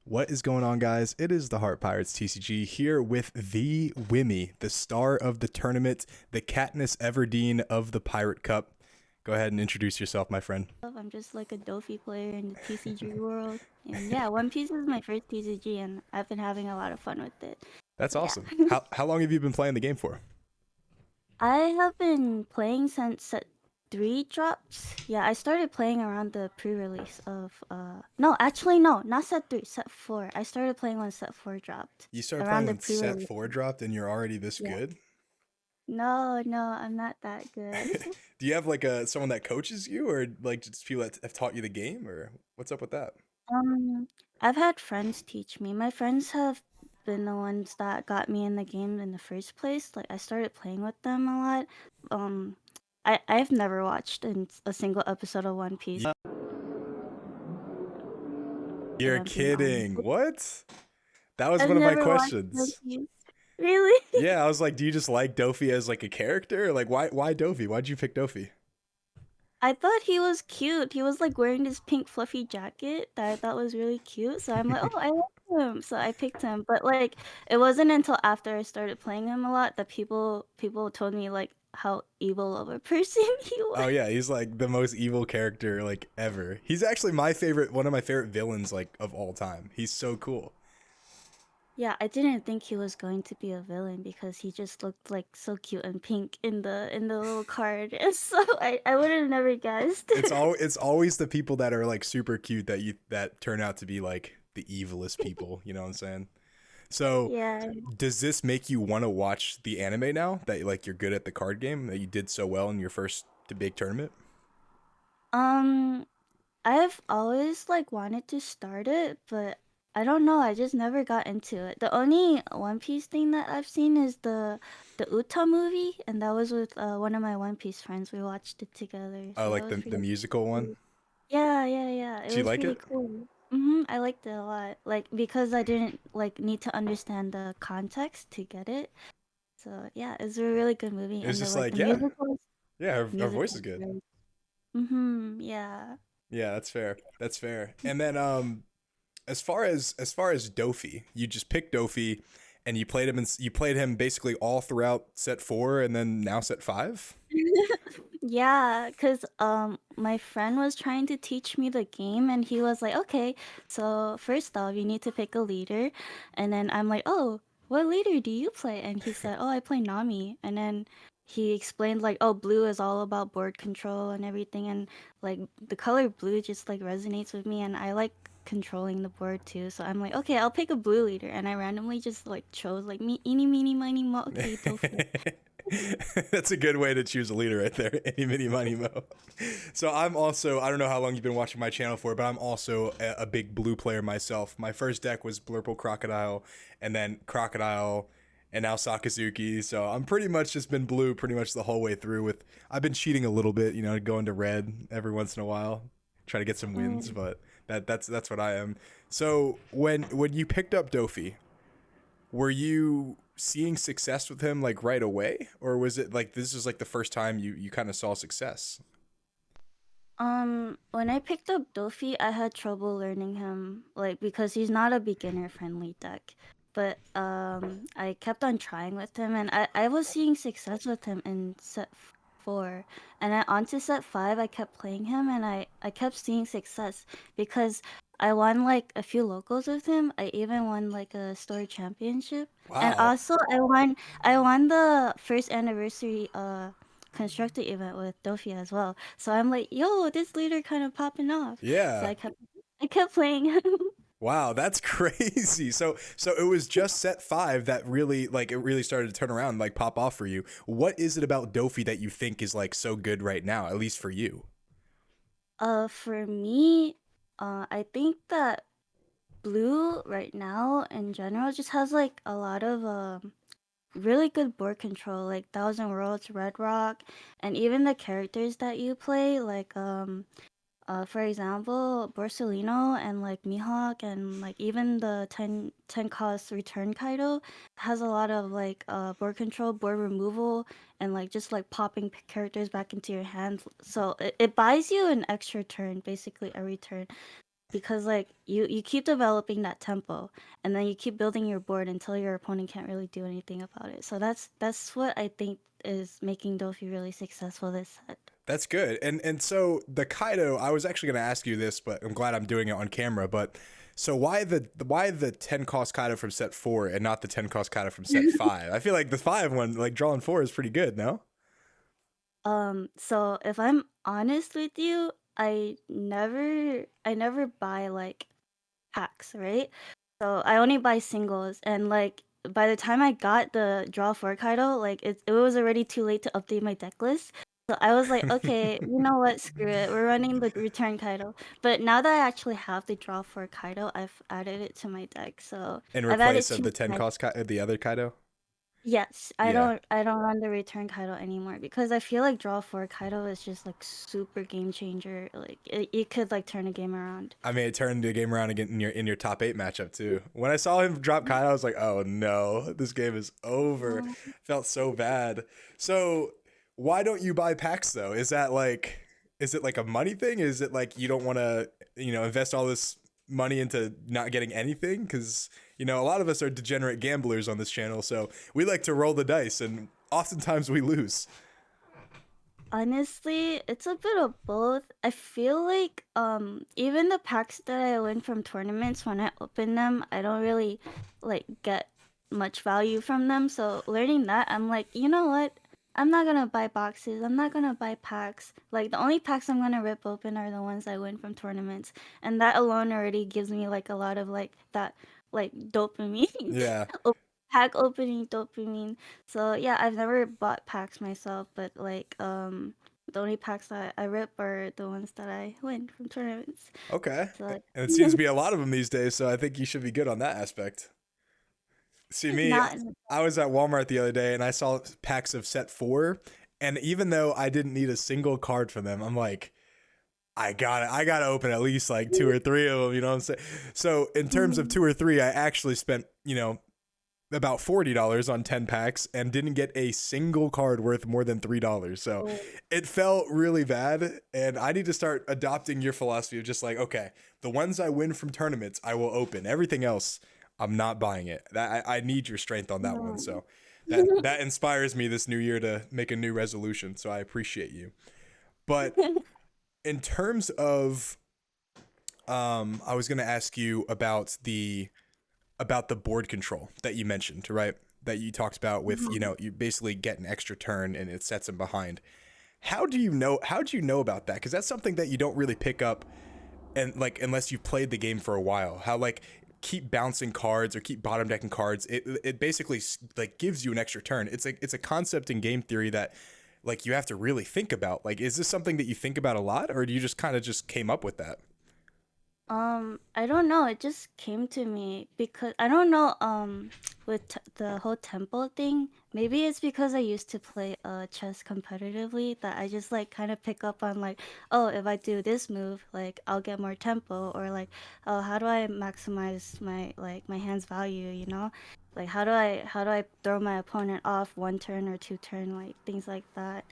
What is going on, guys? It is the Heart Pirates TCG here with the Wimmie, the star of the tournament, the Katniss Everdeen of the Pirate Cup. Go ahead and introduce yourself, my friend. I'm just like a Doffy player in the TCG world. And yeah, One Piece is my first TCG and I've been having a lot of fun with it. That's So yeah. awesome. How long have you been playing the game for? I have been playing since set 3 drops. Yeah, I started playing around the pre-release of no, actually no, not set 3, set 4. I started playing when set 4 dropped. You started Around playing the when set pre-release. 4 dropped and you're already this Yeah. good? No, no, I'm not that good. Do you have like a someone that coaches you, or like just people that have taught you the game, or what's up with that? Um, I've had friends teach me. My friends have been the ones that got me in the game in the first place. Like I started playing with them a lot. Um, I've never watched a single episode of One Piece, if You're I'm being honest. kidding. What? That was I've one of my never watched One questions. Piece. Really? Yeah, I was like, do you just like Doffy as like a character? Like, why Doffy? Why'd you pick Doffy? I thought he was cute. He was like wearing this pink fluffy jacket that I thought was really cute. So I'm like, oh, I like him. So I picked him. But like, it wasn't until after I started playing him a lot that people told me like how evil of a person he was. Oh yeah, he's like the most evil character like ever. He's actually my favorite, one of my favorite villains like of all time. He's so cool. Yeah, I didn't think he was going to be a villain because he just looked like so cute and pink in the little card. And so I would have never guessed. It's always the people that are like super cute that turn out to be like the evilest people. You know what I'm saying? So Yeah. does this make you want to watch the anime now that like you're good at the card game that you did so well in your first big tournament? Um, I've always like wanted to start it, but I don't know, I just never got into it. The only One Piece thing that I've seen is the Uta movie, and that was with one of my One Piece friends. We watched it together, Oh, so that like was the pretty musical one. cool. Yeah, yeah, yeah. It Do you was like pretty it? cool. I liked it a lot. Like because I didn't like need to understand the context to get it. So yeah, it's a really good movie, It was and just the like, yeah, musical, yeah, her voice musical. is good. Yeah. Yeah, that's fair. That's fair. And then as far as Dofi, you just picked Dofi and you played him basically all throughout set 4 and then now set 5? Yeah, cause my friend was trying to teach me the game and he was like, "Okay, so first off, you need to pick a leader." And then I'm like, "Oh, what leader do you play?" And he said, "Oh, I play Nami." And then he explained like, "Oh, blue is all about board control and everything, and like the color blue just like resonates with me and I like controlling the board too." So I'm like, "Okay, I'll pick a blue leader." And I randomly just like chose like me eeny meeny miny mo, okay, Doflamingo. That's a good way to choose a leader right there. Any mini money mo. So I'm also, I don't know how long you've been watching my channel for, but I'm also a big blue player myself. My first deck was Blurple Crocodile, and then Crocodile, and now Sakazuki. So I'm pretty much just been blue pretty much the whole way through. With I've been cheating a little bit, you know, going to red every once in a while, try to get some wins. But that's what I am. So when you picked up Dofi, were you seeing success with him like right away, or was it like this is like the first time you kind of saw success? When I picked up Doffy, I had trouble learning him, like because he's not a beginner friendly deck. But I kept on trying with him, and I was seeing success with him in set 4, and then onto set 5, I kept playing him, and I kept seeing success because I won like a few locals with him. I even won like a store championship, and Wow. also I won the first anniversary constructed event with Dofia as well. So I'm like, yo, this leader kind of popping off. So Yeah. I kept playing him. Wow, that's crazy. So it was just set 5 that really like it really started to turn around, like pop off for you. What is it about Dofi that you think is like so good right now, at least for you? For me, I think that blue right now in general just has like a lot of really good board control, like Thousand Worlds, Red Rock, and even the characters that you play, like for example, Borsalino and like Mihawk and like even the ten cost return Kaido has a lot of like board control, board removal, and like just like popping characters back into your hand. So it buys you an extra turn basically every turn. because like you keep developing that tempo, and then you keep building your board until your opponent can't really do anything about it. So that's what I think is making Dofi really successful this set. That's good. And so the Kaido, I was actually going to ask you this, but I'm glad I'm doing it on camera. But so why the 10 cost Kaido from set 4 and not the 10 cost Kaido from set 5? I feel like the 5 one, like drawing 4, is pretty good, no? So if I'm honest with you, I never buy like packs, right? So I only buy singles, and like by the time I got the draw for Kaido, like it was already too late to update my deck list. So I was like, okay, you know what, screw it. We're running the return Kaido. But now that I actually have the draw for Kaido, I've added it to my deck. So In I've added replace of two. the 10 cost the other Kaido? Yes, I Yeah. don't I don't run the return Kaido anymore because I feel like draw for Kaido is just like super game changer. Like it could like turn a game around. I mean, it turned the game around again in your top 8 matchup too. When I saw him drop Kaido, I was like, "Oh no, this game is over." Um, Felt so bad. So, why don't you buy packs though? Is it like a money thing? Is it like you don't want to, invest all this money into not getting anything? Because a lot of us are degenerate gamblers on this channel, so we like to roll the dice, and oftentimes we lose. Honestly, it's a bit of both. I feel like even the packs that I win from tournaments when I open them, I don't really like get much value from them. So learning that, I'm like, you know what? I'm not gonna buy boxes. I'm not gonna buy packs. Like the only packs I'm gonna rip open are the ones I win from tournaments. And that alone already gives me like a lot of like that like dopamine. Yeah. Op- Pack opening dopamine. So yeah, I've never bought packs myself, but like the only packs that I rip are the ones that I win from tournaments. Okay. So And it seems to be a lot of them these days, so I think you should be good on that aspect. See me, not I was at Walmart the other day and I saw packs of set 4, and even though I didn't need a single card from them, I'm like, I gotta open at least like two or three of them, you know what I'm saying? So in terms of two or three, I actually spent, about $40 on 10 packs and didn't get a single card worth more than $3. So it felt really bad. And I need to start adopting your philosophy of just like, okay, the ones I win from tournaments, I will open. Everything else, I'm not buying it. I need your strength on that one. no. So that inspires me this new year to make a new resolution. So I appreciate you. But in terms of, I was gonna ask you about the board control that you mentioned, right? That you talked about with, you basically get an extra turn and it sets them behind. How do you know about that? Because that's something that you don't really pick up, and like unless you've played the game for a while. How like keep bouncing cards or keep bottom decking cards. It basically like gives you an extra turn. It's a concept in game theory that like you have to really think about. Like, is this something that you think about a lot, or do you just kind of just came up with that? I don't know. It just came to me because I don't know. With the whole tempo thing, maybe it's because I used to play chess competitively that I just like kind of pick up on like, oh, if I do this move, like I'll get more tempo, or like, oh, how do I maximize my hand's value? You know, like how do I throw my opponent off one turn or two turn, like things like that.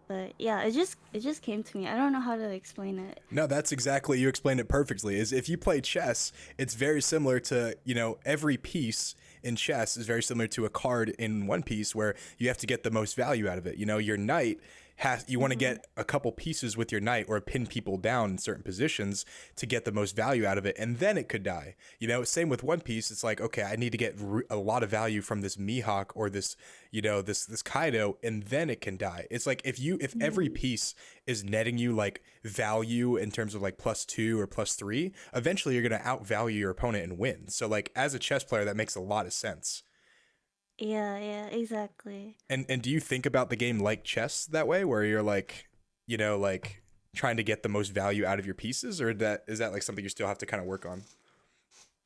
But yeah, it just came to me. I don't know how to explain it. No, that's exactly, you explained it perfectly. Is if you play chess, it's very similar to, every piece in chess is very similar to a card in One Piece where you have to get the most value out of it. Your knight you want to Mhm. get a couple pieces with your knight or pin people down in certain positions to get the most value out of it, and then it could die. Same with One Piece. It's like, okay, I need to get a lot of value from this Mihawk or this, this Kaido, and then it can die. It's like if every piece is netting you like value in terms of like +2 or +3, eventually you're gonna outvalue your opponent and win. So like as a chess player, that makes a lot of sense. Yeah, yeah, exactly. And do you think about the game like chess that way, where you're like, like trying to get the most value out of your pieces, or that is that like something you still have to kind of work on?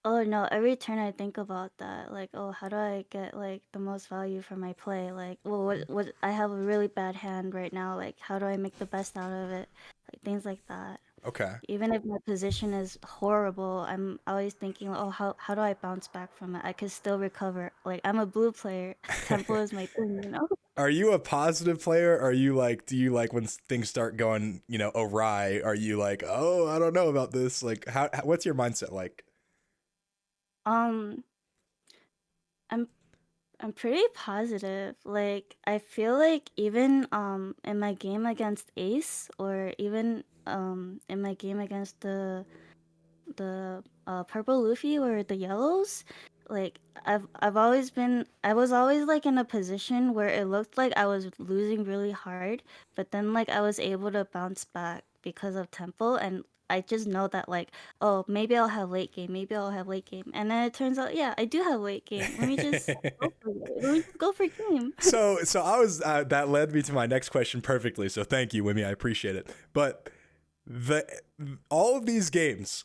Oh no, every turn I think about that. Like, oh, how do I get like the most value from my play? Like, well, what I have a really bad hand right now. Like, how do I make the best out of it? Like things like that. Okay. Even if my position is horrible, I'm always thinking, oh, how do I bounce back from it? I could still recover. Like, I'm a blue player. Tempo is my thing, you know? Are you a positive player? Or are you like, do you like when things start going, awry? Are you like, oh, I don't know about this? Like, what's your mindset like? Um, I'm I'm pretty positive. Like I feel like even in my game against Ace or even in my game against the purple Luffy or the yellows, like I was always like in a position where it looked like I was losing really hard, but then like I was able to bounce back because of tempo, and I just know that like, oh, maybe I'll have late game, maybe I'll have late game, and then it turns out, yeah, I do have late game. Let me just go for it. Let me just go for game. So I was that led me to my next question perfectly. So thank you, Wimmy. I appreciate it. But the all of these games,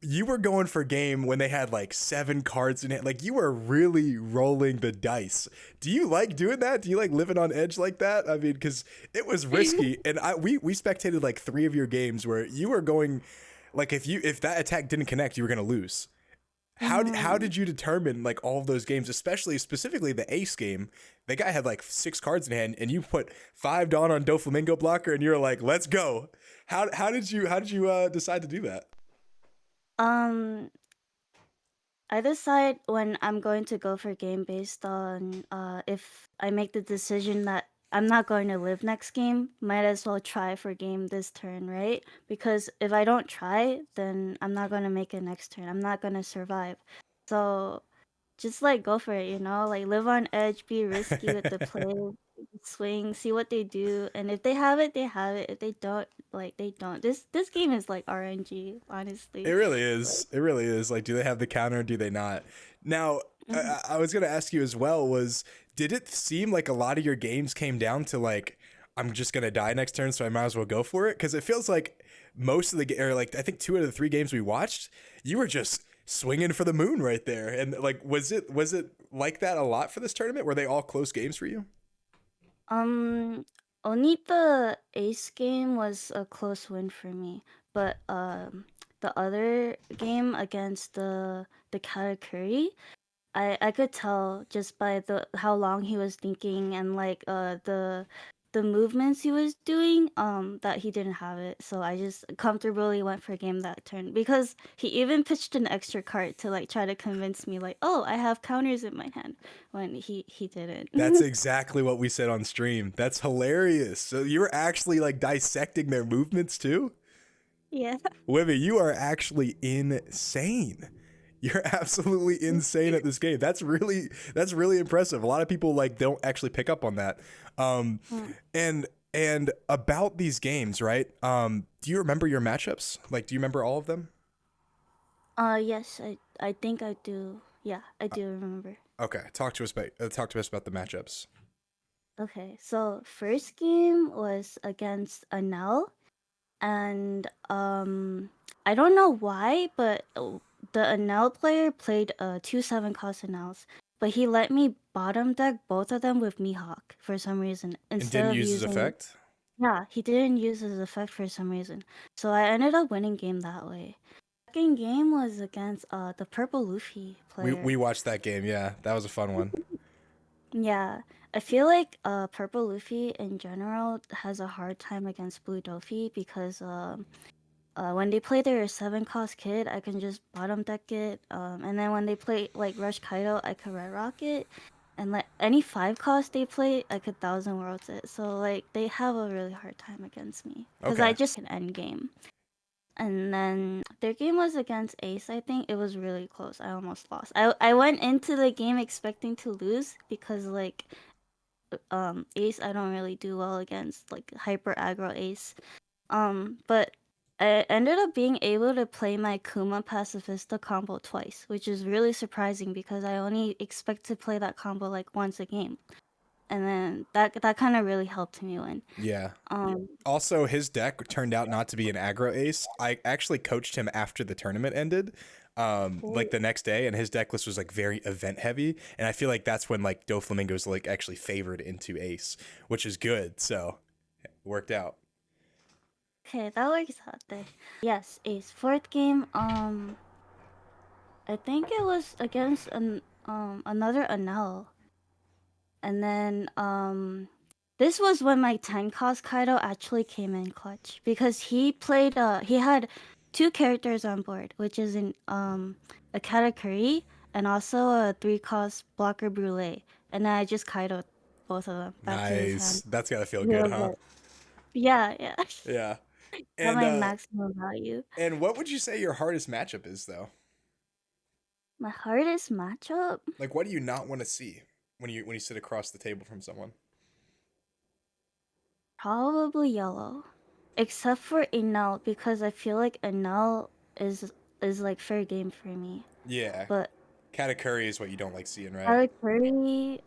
you were going for game when they had like 7 cards in it. Like you were really rolling the dice. Do you like doing that? Do you like living on edge like that? I mean, because it was risky, and we spectated like 3 of your games where you were going, like if that attack didn't connect, you were gonna lose. How Mhm. did you determine like all of those games, especially specifically the Ace game? The guy had like 6 cards in hand, and you put 5 Dawn on Doflamingo blocker, and you're like, let's go. How did you decide to do that? Um, I decide when I'm going to go for game based on if I make the decision that I'm not going to live next game, might as well try for game this turn, right? Because if I don't try, then I'm not going to make it next turn. I'm not going to survive. So just like go for it, like live on edge, be risky with the play, swing, see what they do, and if they have it, they have it. If they don't, like they don't. This game is like RNG, It honestly. really Like, is. It really is. Like, do they have the counter? Do they not? Now, I was gonna ask you as well. Did it seem like a lot of your games came down to like, I'm just gonna die next turn, so I might as well go for it? Because it feels like most of or like I think 2 out of the 3 games we watched, you were just swinging for the moon right there. And like, was it like that a lot for this tournament? Were they all close games for you? Um, only the ace game was a close win for me, but the other game against the Katakuri, I could tell just by the how long he was thinking and like the movements he was doing that he didn't have it. So I just comfortably went for game that turn because he even pitched an extra card to like try to convince me like, "Oh, I have counters in my hand," when he didn't. That's exactly what we said on stream. That's hilarious. So you were actually like dissecting their movements too? Yeah. Wibby, you are actually insane. You're absolutely insane at this game. That's really impressive. A lot of people like don't actually pick up on that. Um, Mm. and about these games, right? Do you remember your matchups? Like, do you remember all of them? Yes, I think I do. Yeah, I do remember. Okay, talk to us about the matchups. Okay, so first game was against Anel, and I don't know why, but the Anel player played 2/7 cost Anels, but he let me bottom deck both of them with Mihawk for some reason And instead didn't of use his using. effect. Yeah, he didn't use his effect for some reason, so I ended up winning game that way. Second game was against the purple Luffy We player. watched that game. Yeah, that was a fun one. Yeah, I feel like Purple Luffy in general has a hard time against Blue Doffy because when they play their 7 cost kid, I can just bottom deck it. And then when they play like Rush Kaido, I could Red Rock it. And like any 5 cost they play, I could Thousand Worlds it. So like they have a really hard time against me because I Okay. just an end game. And then their game was against Ace. I think it was really close. I almost lost. I went into the game expecting to lose because like Ace I don't really do well against like hyper aggro Ace. But I ended up being able to play my Kuma Pacifista combo twice, which is really surprising because I only expect to play that combo like once a game. And then that kind of really helped me win. Yeah. Um Also, his deck turned out not to be an aggro ace. I actually coached him after the tournament ended, like Cool. the next day, and his deck list was like very event heavy. And I feel like that's when like Doflamingo's like actually favored into ace, which is good. So it worked out. Okay, that works out then. Yes, Ace. Fourth game, I think it was against another Anel. And then this was when my 10 cost Kaido actually came in clutch because he had two characters on board, which is a Katakuri and also a 3 cost blocker Brule. And then I just Kaido both of them back to his Nice. hand. That's gotta feel He good, was huh? like, yeah, yeah. Yeah. Got And my uh maximum value. and what would you say your hardest matchup is though? My hardest matchup? Like what do you not want to see when you sit across the table from someone? Probably yellow. Except for Enel because I feel like Enel is like fair game for me. Yeah. But Katakuri is what you don't like seeing, right? Alex Curry,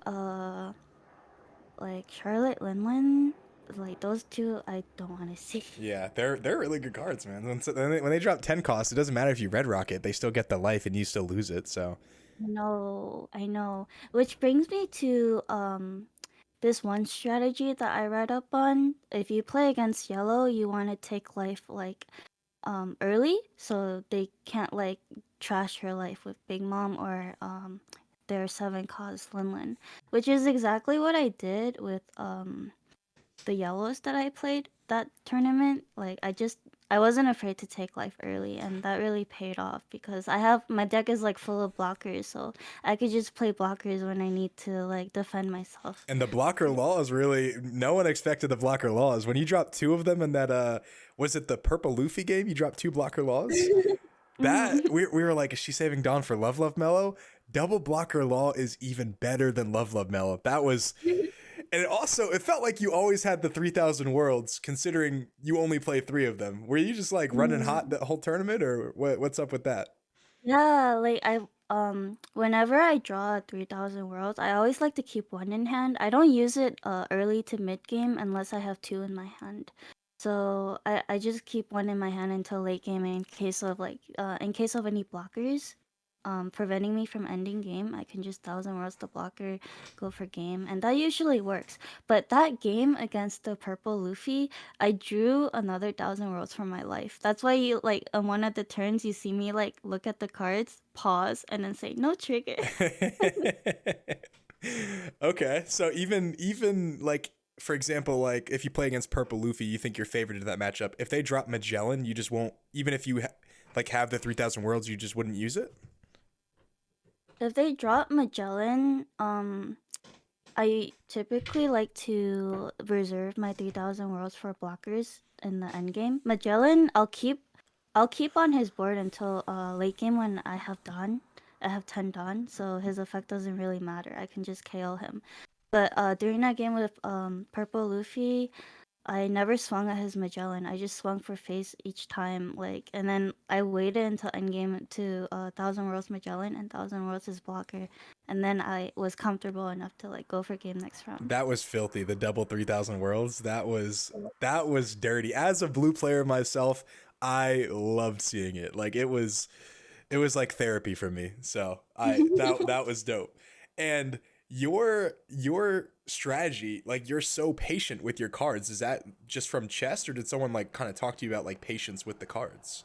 like Charlotte Linlin, like those two I don't want to see. Yeah, they're really good cards, man. When they drop 10 costs, it doesn't matter if you red rocket, they still get the life and you still lose it. So No, I know. Which brings me to this one strategy that I read up on. If you play against yellow, you want to take life like early so they can't like trash her life with Big Mom or their 7 cause Linlin, which is exactly what I did with the yellows that I played that tournament. Like I wasn't afraid to take life early and that really paid off because I have my deck is like full of blockers, so I could just play blockers when I need to like defend myself. and the blocker laws really no one expected the blocker laws. When you dropped two of them in that was it the purple Luffy game? You dropped two blocker laws? That Mhm. we were like, is she saving Dawn for Love Love Mellow? Double blocker law is even better than Love Love Mellow. That was and it felt like you always had the 3,000 worlds considering you only play 3 of them. Were you just like running hot Mm. the whole tournament or what's up with that? Yeah, like whenever I draw 3,000 worlds, I always like to keep one in hand. I don't use it early to mid game unless I have two in my hand. So I just keep one in my hand until late game in case of in case of any blockers preventing me from ending game, I can just 1,000 worlds the blocker, go for game, and that usually works. But that game against the purple Luffy, I drew another 1,000 worlds from my life. That's why you like on one of the turns you see me like look at the cards, pause, and then say no trigger. Okay, so even like for example, like if you play against Purple Luffy, you think you're favored to that matchup. If they drop Magellan, you just won't. Even if you like have the 3,000 worlds, you just wouldn't use it. If they drop Magellan, I typically like to reserve my 3,000 worlds for blockers in the end game. Magellan, I'll keep on his board until late game when I have Dawn. I have 10 Dawn, so his effect doesn't really matter. I can just KO him. But during that game with Purple Luffy, I never swung at his Magellan. I just swung for face each time, like, and then I waited until endgame to 1,000 worlds Magellan and 1,000 worlds his blocker, and then I was comfortable enough to like go for game next round. That was filthy. The double 3,000 worlds. That was dirty. As a blue player myself, I loved seeing it. Like it was like therapy for me. So that was dope. And your strategy, like you're so patient with your cards. Is that just from chess, or did someone like kind of talk to you about like patience with the cards?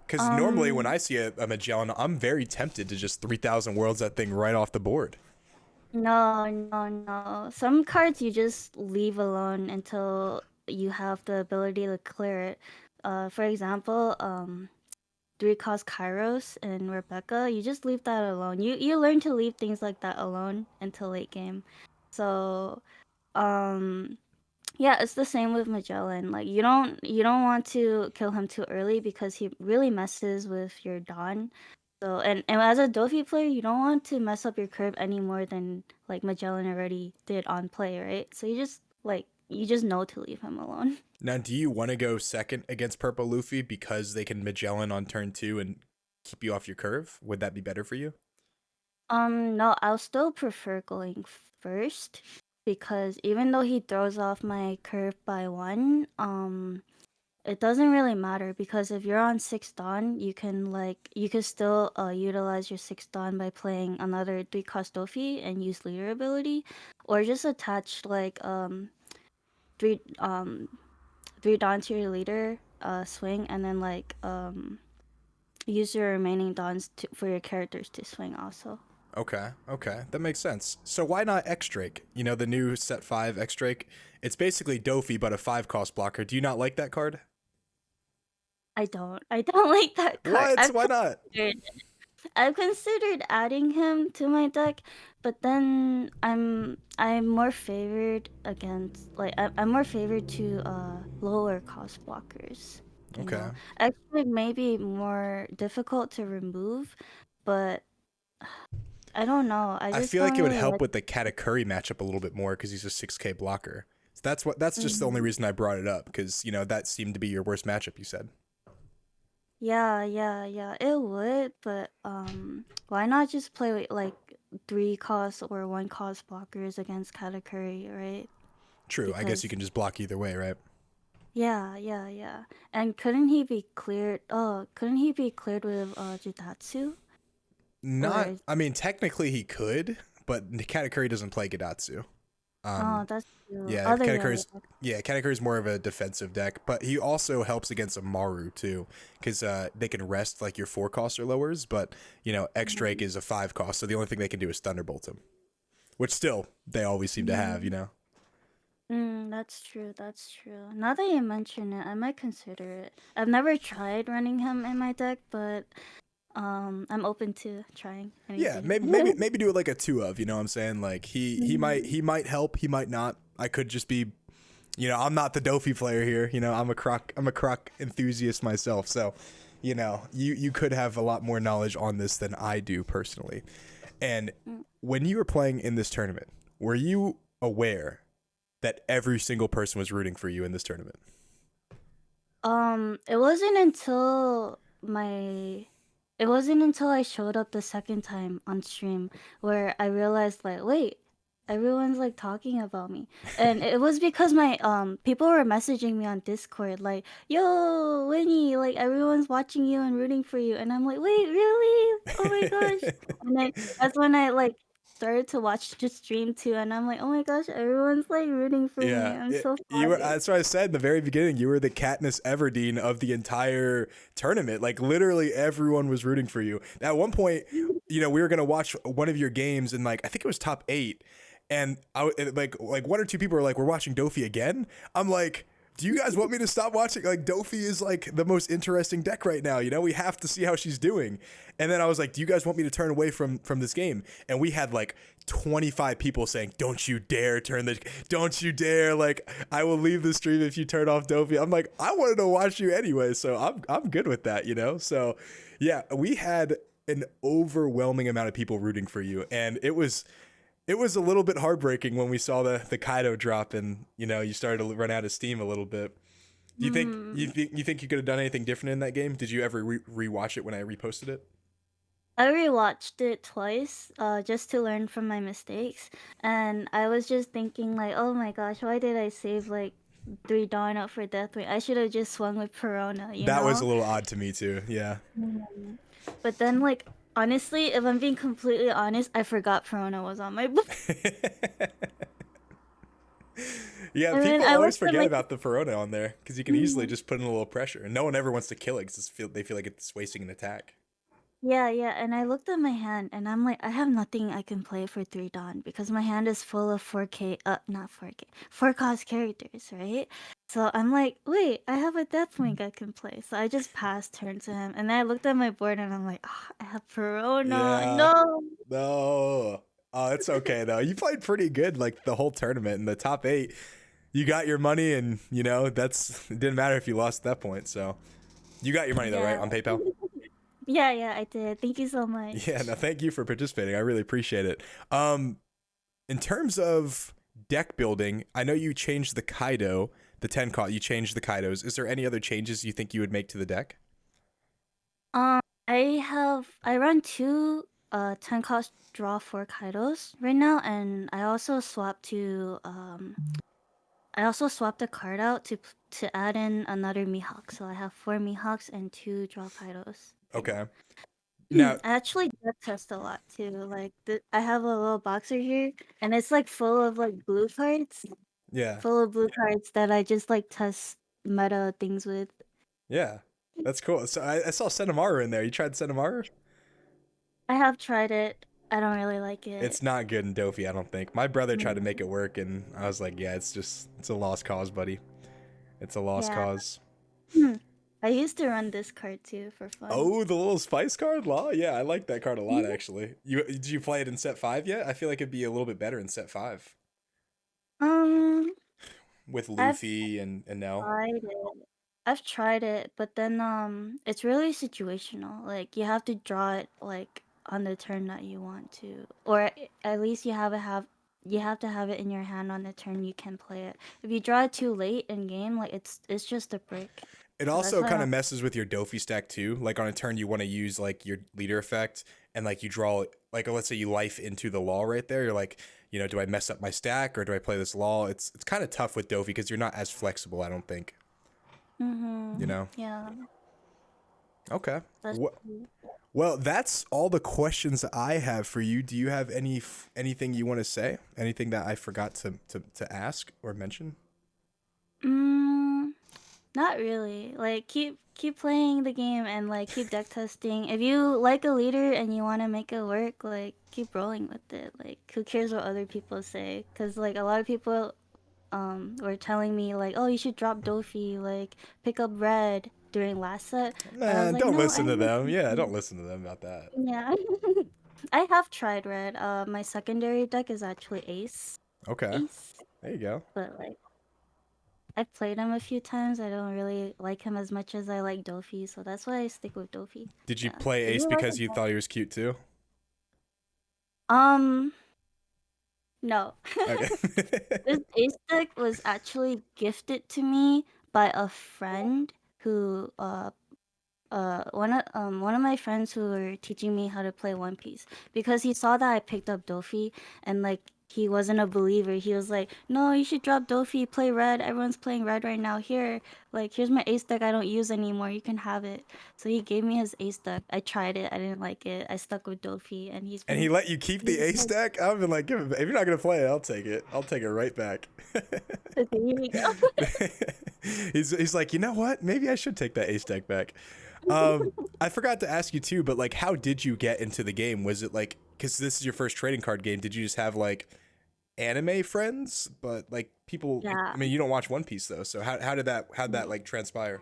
Because normally when um, I see a Magellan, I'm very tempted to just 3,000 worlds that thing right off the board. no, no, no. Some cards you just leave alone until you have the ability to clear it. For example, 3 cost Kairos and Rebecca, you just leave that alone. You learn to leave things like that alone until late game. So um yeah, it's the same with Magellan. Like you don't want to kill him too early because he really messes with your Dawn. So and as a Doffy player, you don't want to mess up your curve any more than like Magellan already did on play, right? So you just know to leave him alone. Now, do you want to go second against Purple Luffy because they can Magellan on turn 2 and keep you off your curve? Would that be better for you? No, I'll still prefer going first because even though he throws off my curve by one, it doesn't really matter because if you're on 6 Dawn, you can still utilize your 6 Dawn by playing another 3 cost Doffy and use leader ability, or just attach like three um 3 Dawn to your leader swing and then use your remaining Dawns for your characters to swing also. Okay, okay, that makes sense. So why not X Drake? You know, the new set 5 X Drake. It's basically Doffy, but a 5 cost blocker. Do you not like that card? I don't. I don't like that card. What? Why not? I've considered adding him to my deck, but then I'm more favored against I'm more favored to lower cost blockers. You Okay. know, actually maybe more difficult to remove, but I don't know. I I just feel don't like it would really help like. with the Katakuri matchup a little bit more because he's a 6K blocker. So that's just the only Mhm. reason I brought it up because you know that seemed to be your worst matchup. You said. Yeah, yeah, yeah. It would, but why not just play with like 3 cost or 1 cost blockers against Katakuri, right? True. I guess you Because can just block either way, right? yeah, yeah, yeah. And couldn't he be cleared? Oh, couldn't he be cleared with Judatsu? Not. Or I mean, technically he could, but Katakuri doesn't play Gadatsu. oh, that's true. Yeah, Other other. Katakuri's more of a defensive deck, but he also helps against a Maru too, because they can rest like your 4 cost or lowers. But you know, X Drake Mhm. is a 5 cost, so the only thing they can do is Thunderbolt him, which still they always seem to have. You Mhm. know. That's true. That's true. Now that you mention it, I might consider it. I've never tried running him in my deck, but I'm open to trying Yeah, anything. maybe do it like a 2 of. You know what I'm saying? Like Mhm. he might help, he might not. I could just be, you know, I'm not the Dofi player here. You know, I'm a croc enthusiast myself. So, you know, you could have a lot more knowledge on this than I do personally. And Mm. when you were playing in this tournament, were you aware that every single person was rooting for you in this tournament? It wasn't until it wasn't until I showed up the second time on stream where I realized like, wait, everyone's like talking about me. And it was because my people were messaging me on Discord like, "Yo, Winnie, like everyone's watching you and rooting for you." And I'm like, "Wait, really? Oh my gosh." And then that's when I like started to watch the stream too and I'm like, "Oh my gosh, everyone's like rooting for me. Yeah, I'm so you were. flattered." That's what I said in the very beginning. You were the Katniss Everdeen of the entire tournament. Like literally, everyone was rooting for you. At one point, you know, we were gonna watch one of your games, and like I think it was top 8, and like 1 or 2 people were like, "We're watching Dofi again." I'm like, do you guys want me to stop watching? Like Dofi is like the most interesting deck right now. You know, we have to see how she's doing. And then I was like, do you guys want me to turn away from this game? And we had like 25 people saying, "Don't you dare don't you dare! Like, I will leave the stream if you turn off Dofi." I'm like, I wanted to watch you anyway, so I'm good with that, you know. So, yeah, we had an overwhelming amount of people rooting for you, and it was a little bit heartbreaking when we saw the Kaido drop, and you know you started to run out of steam a little bit. Do Hmm. you think you could have done anything different in that game? Did you ever rewatch it when I reposted it? I rewatched it twice, just to learn from my mistakes, and I was just thinking like, oh my gosh, why did I save like 3 Dawn up for Deathwing? I should have just swung with Perona, you That was a know? little odd to me too. Yeah. Mhm. But then like honestly, if I'm being completely honest, I forgot Perona was on my book. Yeah, And then people I always looked at forget my about the Verona on there because you can easily just put in a little pressure, and no one ever wants to kill it because they feel like it's wasting an attack. yeah, yeah, and I looked at my hand and I'm like, I have nothing I can play for 3 Dawn because my hand is full of 4K, not 4K, 4 cost characters, right? So I'm like, wait, I have a Deathwing I can play. So I just passed turn to him and then I looked at my board and I'm like, ah, I have Perona. Yeah. No. No. Oh, it's okay though. You played pretty good like the whole tournament in the top 8. You got your money, and you know that's it didn't matter if you lost at that point. So you got your money though, Yeah. right, on PayPal? Yeah, yeah, I did. Thank you so Yeah. much. No, thank you for participating. I really appreciate it. Um, in terms of deck building, I know you changed the Kaido, the 10 cost. You changed the Kaidos. Is there any other changes you think you would make to the deck? Um, I run 2 10 cost draw 4 Kaidos right now, and I also swapped a card out to add in another Mihawk. So I have 4 Mihawks and 2 draw Kaidos right now. Okay. Now, I actually deck test a lot too. Like I have a little boxer here, and it's like full of like blue cards, yeah, full of blue cards that I just like test meta things with. yeah, that's cool. So I saw Senamaru in there. You tried Senamaru? I have tried it. I don't really like It's it. not good in Dofi, I don't think. My brother tried to make it work, and I was like, yeah, it's a lost cause, buddy. It's a lost Yeah. cause. I used to run this card too for fun. Oh, the little spice card, law. Yeah, I like that card a lot Mhm. actually. Did you play it in set 5 yet? I feel like it'd be a little bit better in set 5 Um, with I've Luffy and Nell. tried it. I've tried it, but then it's really situational. Like you have to draw it like on the turn that you want to, or at least you have to have it in your hand on the turn you can play it. If you draw it too late in game, like it's just a brick. It So that's also why I kind of don't. messes with your Dofi stack too. Like on a turn, you want to use like your leader effect, and like you draw like let's say you life into the law right there. You're like, do I mess up my stack or do I play this law? It's kind of tough with Dofi because you're not as flexible. I don't think. Mhm. You know. Yeah, Okay. that's What? true. Well, that's all the questions I have for you. Do you have anything you want to say? Anything that I forgot to ask or mention? Mm, not really. Like keep playing the game and like keep deck testing. If you like a leader and you want to make it work, like keep rolling with it. Like who cares what other people say? Cuz like a lot of people were telling me like, "Oh, you should drop Dofi, like pick up red during last set." But I was Man, like, don't "No, I listen to haven't them. Yeah, tried don't it." listen to them about that. Yeah. I have tried red. My secondary deck is actually Ace. Okay, Ace, there you go. but like I've played him a few times. I don't really like him as much as I like Dofi, so that's why I stick with Dofi. Did you Yeah. play If Ace you like because it, you thought he was cute too? um, no. Okay. This ace deck was actually gifted to me by a friend who one of my friends who were teaching me how to play One Piece, because he saw that I picked up Dofi, and like he wasn't a believer. He was like, "No, you should drop Dofi, play red. Everyone's playing red right now. Here, like here's my ace deck I don't use anymore. You can have it." So he gave me his ace deck. I tried it. I didn't like it. I stuck with Dofi, and And he let you keep the he's Ace like, deck? I've been like, if you're not gonna play it, I'll take it. I'll take it right back. okay, here we go. He's like, you know what? Maybe I should take that Ace deck back. I forgot to ask you too, but like, how did you get into the game? Was it like, because this is your first trading card game? Did you just have like anime friends? But like people, Yeah. I mean, you don't watch One Piece though, so how did that like transpire?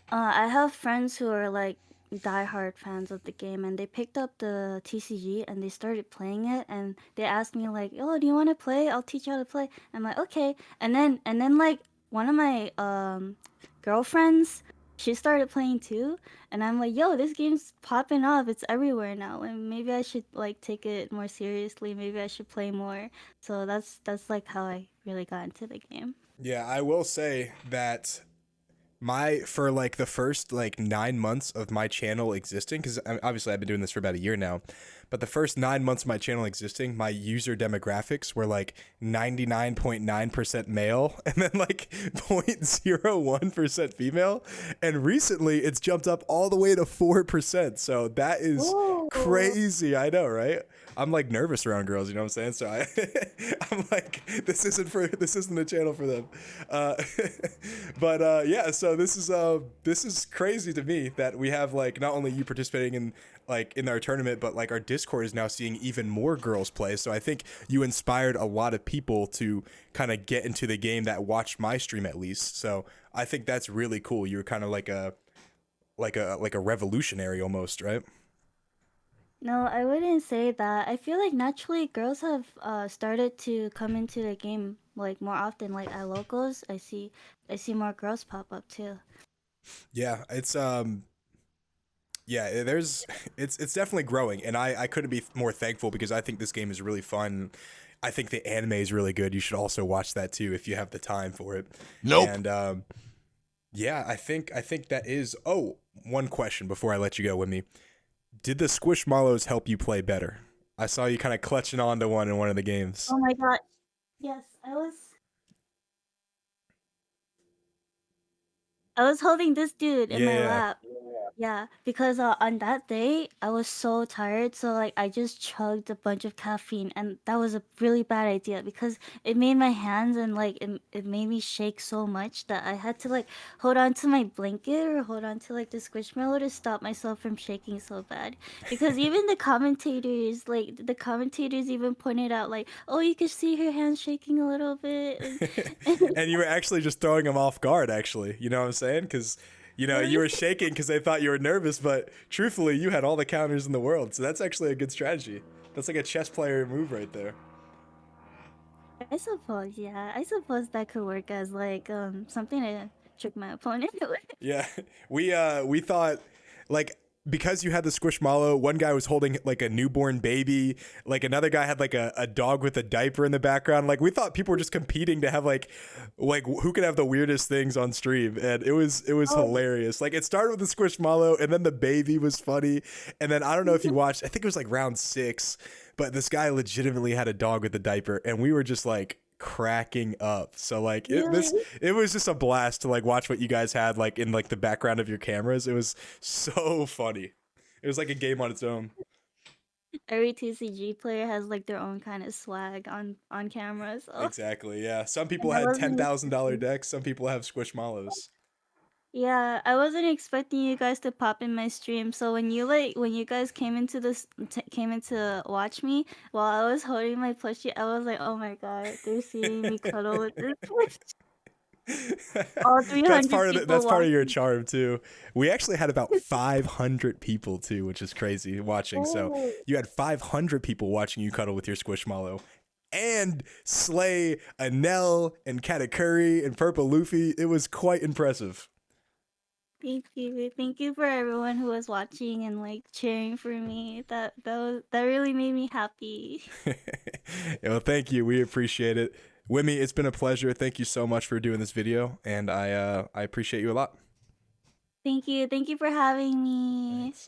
I have friends who are like diehard fans of the game, and they picked up the TCG and they started playing it, and they asked me like, "Oh, do you want to play? I'll teach you how to play." I'm like, "Okay." And then like one of my girlfriends, she started playing too, and I'm like, "Yo, this game's popping off. It's everywhere now, and maybe I should like take it more seriously. Maybe I should play more." So that's like how I really got into the game. Yeah, I will say that my for like the first like 9 months of my channel existing, because obviously I've been doing this for about a year now, but the first 9 months of my channel existing, my user demographics were like 99.9% male and then like 0.01% female, and recently it's jumped up all the way to 4%. So that is Oh. crazy. I know, right? I'm like nervous around girls, you know what I'm saying? So I'm like, this isn't a channel for them. Uh, but yeah, so this is crazy to me that we have like not only you participating in like in our tournament, but like our Discord is now seeing even more girls play. So I think you inspired a lot of people to kind of get into the game that watched my stream at least. So I think that's really cool. You're kind of like a revolutionary almost, right? No, I wouldn't say that. I feel like naturally girls have started to come into the game like more often. Like at locals, I see more girls pop up too. Yeah, yeah, there's it's definitely growing, and I couldn't be more thankful because I think this game is really fun. I think the anime is really good. You should also watch that too if you have the time for it. Nope. And yeah, I think that is. Oh, one question before I let you go, Wimmy. Did the Squishmallows help you play better? I saw you kind of clutching onto one in one of the games. Oh my god. Yes, I was holding this dude in Yeah, my yeah. lap. Yeah, because on that day I was so tired, so like I just chugged a bunch of caffeine, and that was a really bad idea because it made my hands and like it made me shake so much that I had to like hold on to my blanket or hold on to like the squishmallow to stop myself from shaking so bad. Because even the commentators even pointed out like, oh, you could see her hands shaking a little bit, and And you were actually just throwing them off guard, actually. You know what I'm saying? Because, you know, you really. were shaking because they thought you were nervous, but truthfully, you had all the counters in the world. So that's actually a good strategy. That's like a chess player move right there. I suppose, yeah. I suppose that could work as like something to trick my opponent with. Yeah, we thought like because you had the squishmallow, one guy was holding like a newborn baby, like another guy had like a dog with a diaper in the background. Like we thought people were just competing to have like who could have the weirdest things on stream, and it was Oh, hilarious. Like it started with the squishmallow, and then the baby was funny, and then I don't know if you watched. I think it was like round 6, but this guy legitimately had a dog with a diaper, and we were just like cracking up. So like really? it was just a blast to like watch what you guys had like in like the background of your cameras. It was so funny. It was like a game on its own. Every TCG player has like their own kind of swag on camera, so Exactly. Yeah. Some people and I had wasn't $10,000 expecting. decks. Some people have squishmallows. Yeah, I wasn't expecting you guys to pop in my stream. So when you guys came into came into watch me while I was holding my plushie, I was like, oh my god, they're seeing me cuddle with this plushie. All that's 300 part of people that's part of your watching. charm too. We actually had about 500 people too, which is crazy watching. So Oh. you had 500 people watching you cuddle with your squishmallow and slay a Nell and Katakuri and Purple Luffy. It was quite impressive. Thank you. Thank you for everyone who was watching and like cheering for me. That really made me happy. Well, thank you. We appreciate it. Wimmie, it's been a pleasure. Thank you so much for doing this video, and I appreciate you a lot. Thank you. Thank you for having me. Thanks.